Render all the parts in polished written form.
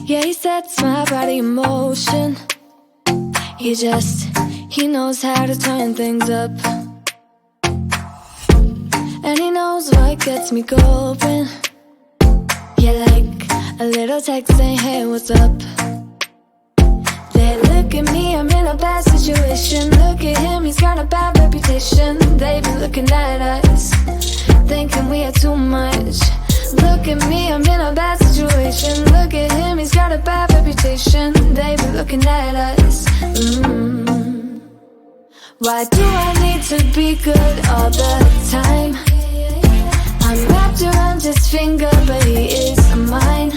Yeah, he sets my body in motion. He knows how to turn things up. And he knows what gets me going. Yeah, like a little text saying, hey, what's up? They look at me, I'm in a bad situation. Look at him, he's got a bad reputation. They be looking at us, thinking we are too much. Look at me, I'm in a bad situation. Look at him, he's got a bad reputation. They be looking at us. Why do I need to be good all the time? I'm wrapped around his finger, but he is mine.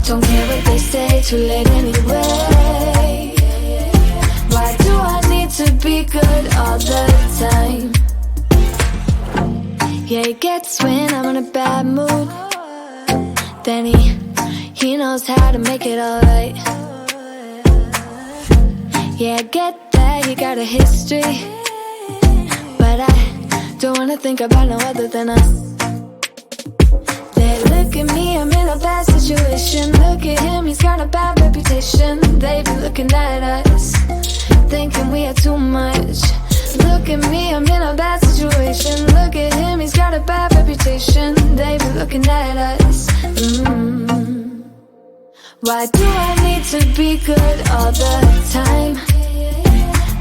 Don't care what they say, too late anyway. Why do I need to be good all the time? Yeah, he gets when I'm in a bad mood. Then he knows how to make it alright. Yeah, I get that you got a history, but I don't wanna think about no other than us. They look at me, I'm in a bad situation. Look at him, he's got a bad reputation. They be looking at us, thinking we are too much. Look at me, I'm in a bad situation. Look at him, he's got a bad reputation. They be looking at us. Why do I need to be good all the time?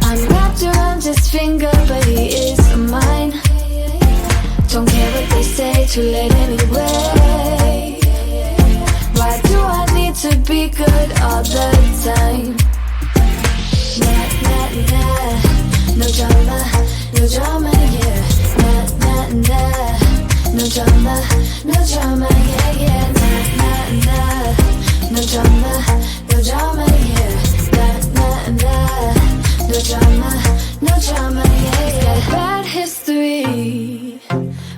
I'm wrapped around his finger, but he is mine. Don't care what they say, too late anyway. Why do I need to be good all the time? Nah, nah, nah. No drama, no drama, yeah. Nah, nah, nah. No drama, no drama, yeah, yeah. Nah, nah, nah. No drama, no drama, yeah. Nah, nah, nah. No drama, no drama, yeah, yeah. He's got a bad history,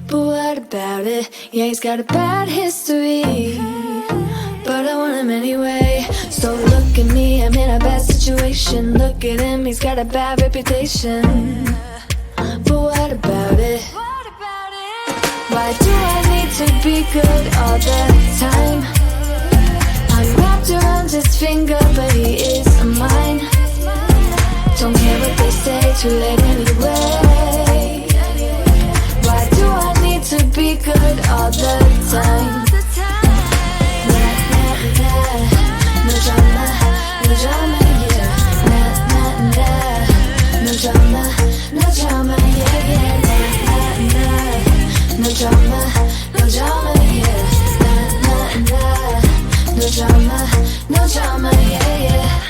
but what about it? Yeah, he's got a bad history, but I want him anyway. So look at me, I'm in a bad situation. Look at him, he's got a bad reputation, but what about it? Why do I need to be good all the time? I'm wrapped around his finger, but he is mine. Don't care what they say, too late anyway. Why do I need to be good all the time? Nah, nah, nah. No drama, no drama, yeah. Nah, nah, nah. No drama, no drama, yeah, yeah. Nah, nah, nah. No drama, no drama, yeah. Nah, nah, nah. No drama, no drama, yeah, yeah.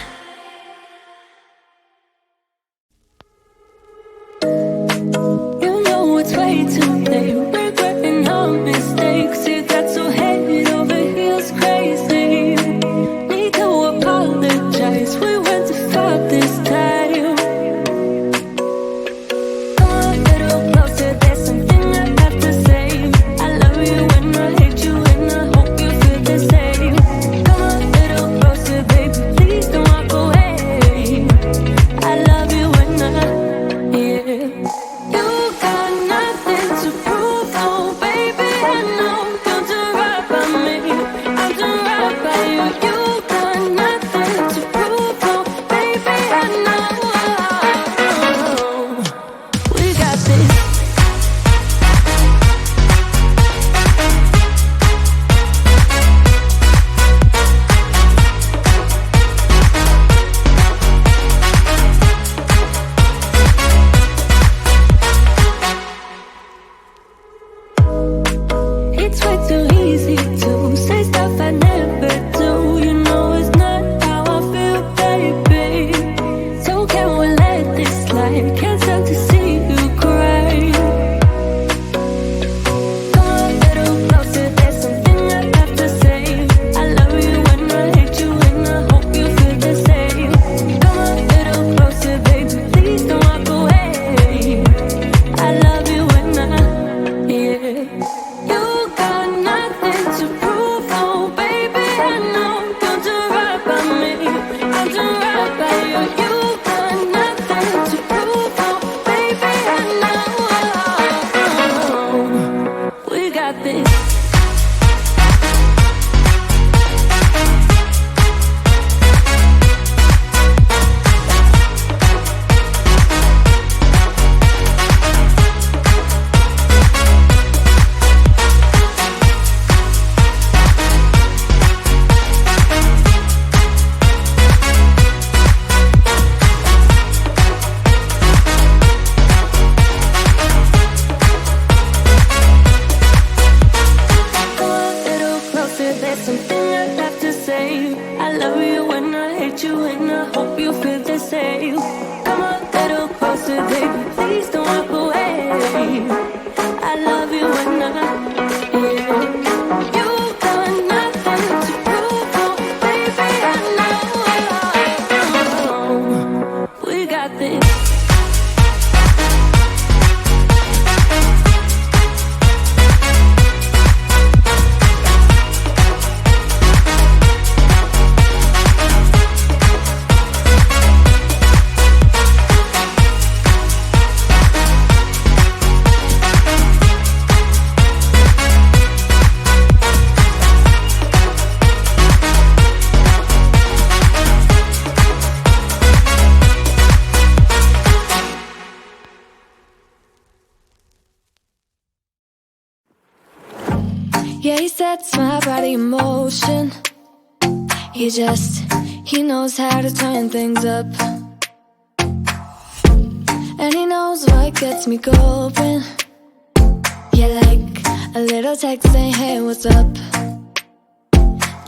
there's something I'd have to say. I love you and I hate you and I hope you feel the same. Come a little closer, baby, please don't walk away. I love you and I, yeah. You've got nothing to prove, oh, baby, I know. We got this. Yeah, he sets my body in motion. He knows how to turn things up. And he knows what gets me going. Yeah, like a little text saying, hey, what's up?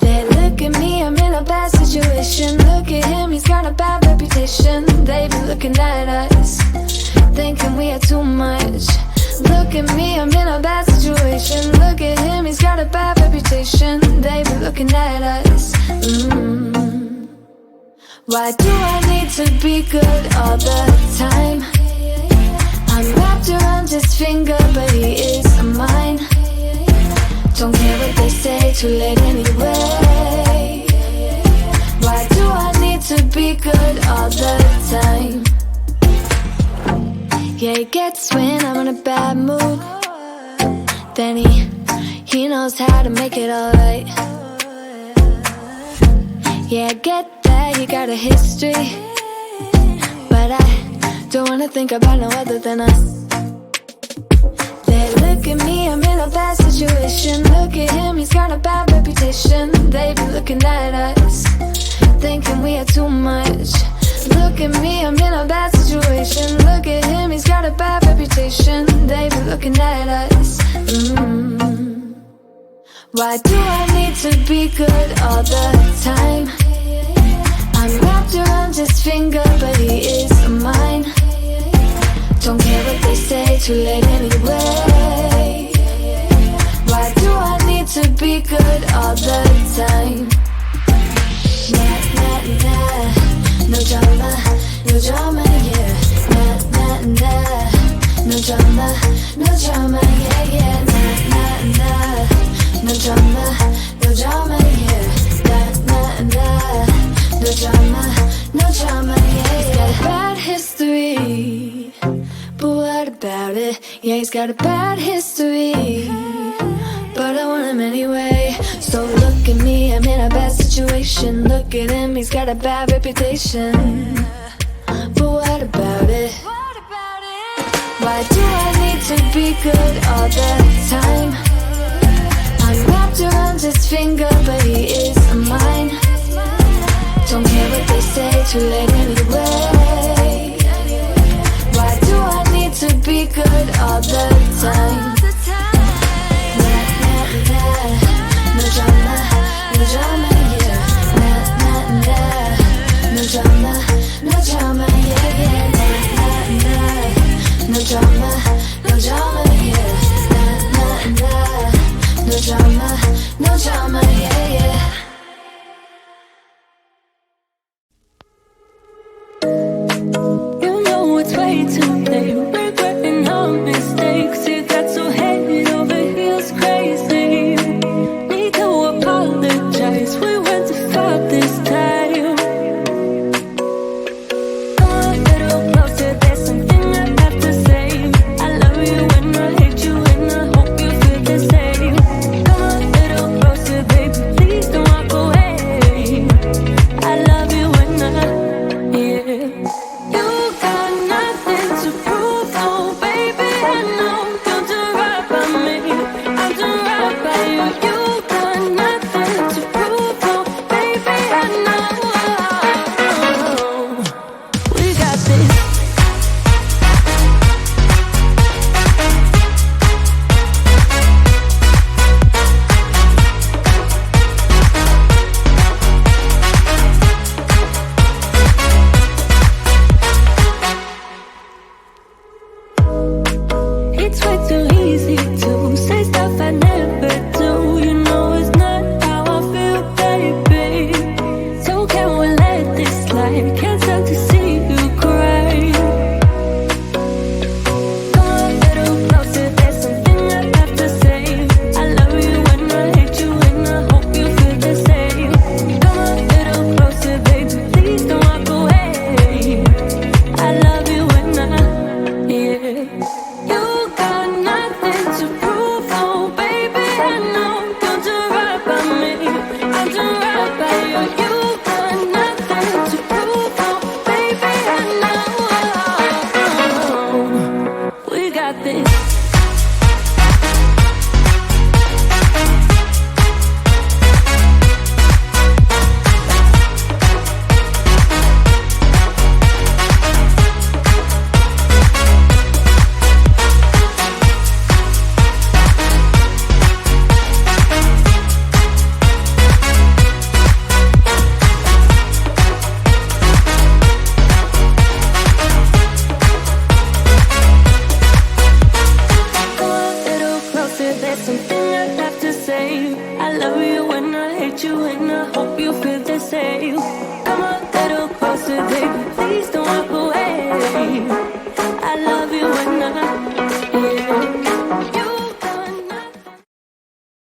They look at me, I'm in a bad situation. Look at him, he's got a bad reputation. They be looking at us, thinking we are too much. Look at me, I'm in a bad situation. Look at him, he's got a bad reputation. They be looking at us. Why do I need to be good all the time? I'm wrapped around his finger, but he is mine. Don't care what they say, too late anyway. Why do I need to be good all the time? Yeah, he gets when I'm in a bad mood. Then he knows how to make it alright. Yeah, I get that you got a history, but I don't wanna think about no other than us. They look at me, I'm in a bad situation. Look at him, he's got a bad reputation. They be looking at us, thinking we are too much. Look at me, I'm in a bad situation. Look at him, he's got a bad reputation. They be looking at us. Why do I need to be good all the time? I'm wrapped around his finger, but he is mine. Don't care what they say, too late anyway. Why do I need to be good all the time? Nah, nah, nah. No drama, yeah. Nah, nah, nah. No drama, yeah, yeah. Nah, nah, nah. No drama, yeah. Nah, nah, nah. No drama, yeah, yeah. He's got a bad history, but what about it? Yeah, he's got a bad history, but I want him anyway. So look at me, I'm in a bad situation. Look at him, he's got a bad reputation, but what about it? Why do I need to be good all the time? I'm wrapped around his finger, but he is mine. Don't care what they say, too late anyway. Why do I need to be good all the time? Nah, nah, nah. No drama, yeah. Nah, nah, nah. No drama, yeah, yeah. Nah, nah, nah. No drama, yeah. Nah, nah, nah. No drama, yeah, yeah. You know it's way too late. Regretting our mistakes. You got so with you, and I hope you feel the same.